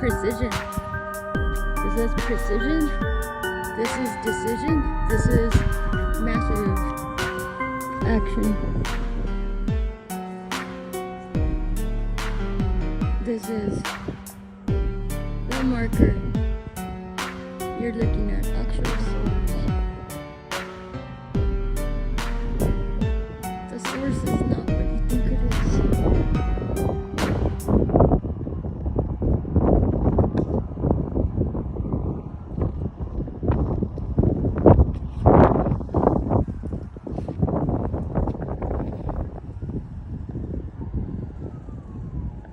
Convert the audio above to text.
precision. This is precision. This is decision. This is massive action. This is the marker you're looking at, actually.